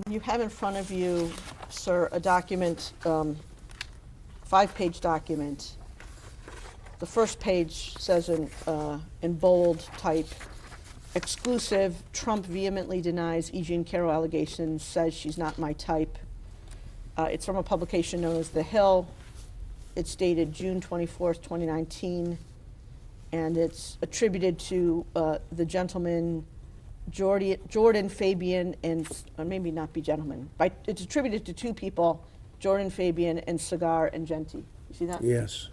You have in front of you, sir, a document, 5-page document. The first page says in bold type, exclusive, Trump vehemently denies E. Jean Carroll allegations, says she's not my type. It's from a publication known as The Hill. It's dated June 24th, 2019, and it's attributed to the gentleman Jordan Fabian and, or maybe not be gentleman, but it's attributed to two people, Jordan Fabian and Cigar and Genti. You see that? Yes.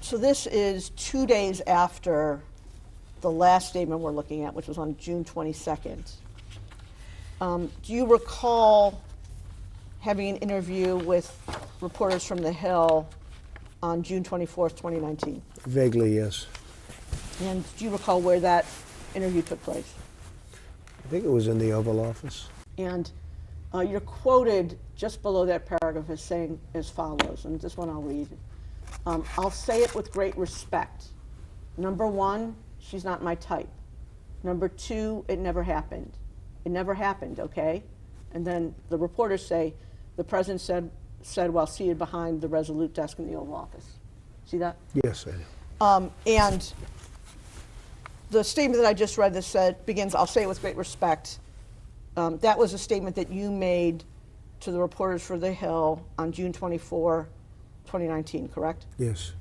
So this is 2 days after the last statement we're looking at, which was on June 22nd. Do you recall having an interview with reporters from The Hill on June 24th, 2019? Vaguely, yes. And do you recall where that interview took place? I think it was in the Oval Office. And you're quoted just below that paragraph as saying as follows, and this one I'll read. I'll say it with great respect. Number one, she's not my type. Number two, it never happened. It never happened, okay? And then the reporters say, the president said while seated behind the Resolute desk in the Oval Office. See that? Yes, I do. And the statement that I just read that begins, I'll say it with great respect. That was a statement that you made to the reporters for The Hill on June 24, 2019, correct? Yes.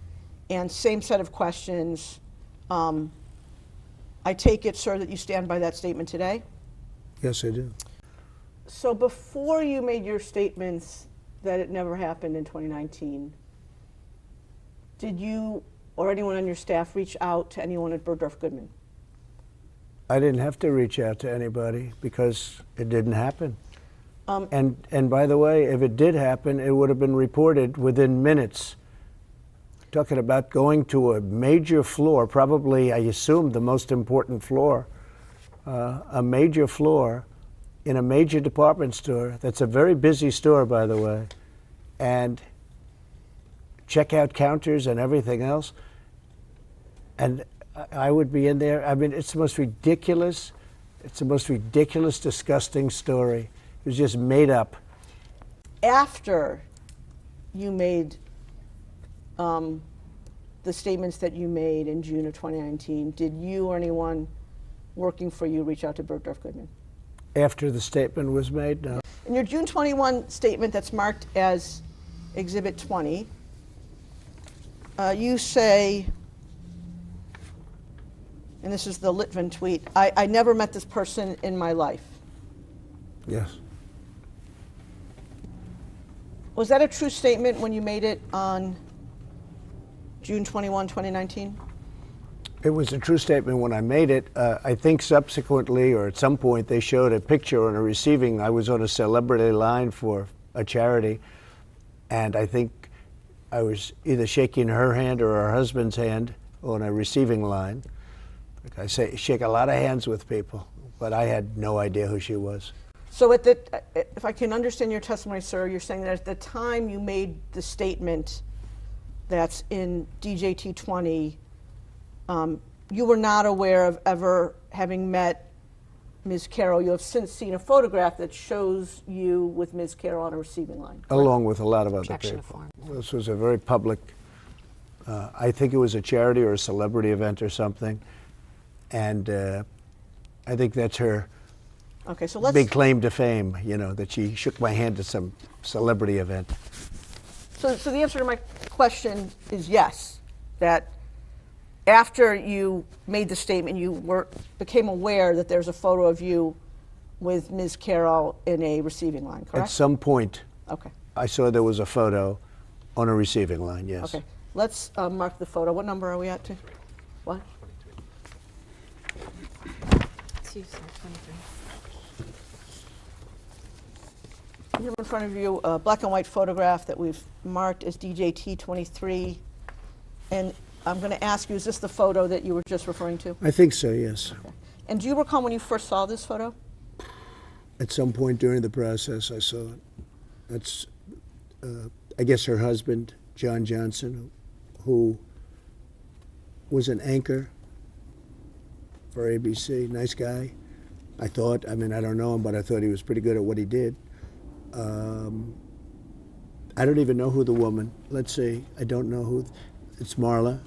And same set of questions. I take it, sir, that you stand by that statement today? Yes, I do. So before you made your statements that it never happened in 2019, did you or anyone on your staff reach out to anyone at Bergdorf Goodman? I didn't have to reach out to anybody because it didn't happen. And by the way, if it did happen, it would have been reported within minutes. Talking about going to a major floor, probably, I assume, the most important floor, a major floor in a major department store. That's a very busy store, by the way, and checkout counters and everything else. And I would be in there. I mean, it's the most ridiculous, disgusting story. It was just made up. After you made the statements that you made in June of 2019, did you or anyone working for you reach out to Bergdorf Goodman? After the statement was made, no. In your June 21 statement that's marked as Exhibit 20, you say, and this is the Litvin tweet, I never met this person in my life. Yes. Was that a true statement when you made it on June 21, 2019? It was a true statement when I made it. I think subsequently, or at some point, they showed a picture on a receiving. I was on a celebrity line for a charity, and I think I was either shaking her hand or her husband's hand on a receiving line. Like I say, shake a lot of hands with people, but I had no idea who she was. So if I can understand your testimony, sir, you're saying that at the time you made the statement that's in DJT 20, you were not aware of ever having met Ms. Carroll. You have since seen a photograph that shows you with Ms. Carroll on a receiving line. Correct? Along with a lot of other people. This was a very public, I think it was a charity or a celebrity event or something. And I think that's her big claim to fame, you know, that she shook my hand at some celebrity event. So the answer to my question is yes, that after you made the statement, you became aware that there's a photo of you with Ms. Carroll in a receiving line, correct? At some point, okay. I saw there was a photo on a receiving line, yes. Okay, let's mark the photo. What number are we at? What? You have in front of you a black and white photograph that we've marked as DJT 23. And I'm going to ask you, is this the photo that you were just referring to? I think so, yes. Okay. And do you recall when you first saw this photo? At some point during the process, I saw it. That's, I guess, her husband, John Johnson, who was an anchor for ABC. Nice guy. I thought. I mean, I don't know him, but I thought he was pretty good at what he did. I don't even know who the woman. Let's see. I don't know who. It's Marla.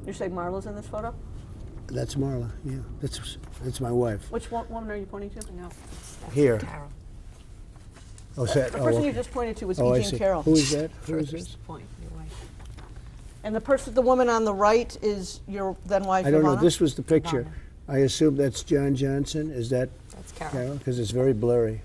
You say Marla's in this photo? That's Marla. Yeah, that's my wife. Which woman are you pointing to? No, that's Here. Carroll. Oh, is that? The person you okay. just pointed to was Oh, I E. Jean see. Carroll. Who is that? Who is First this? point, your wife. And the woman on the right is your then wife, I don't know. Ivana? This was the picture. Ivana. I assume that's John Johnson. Is that That's Carroll. Carol? Because it's very blurry.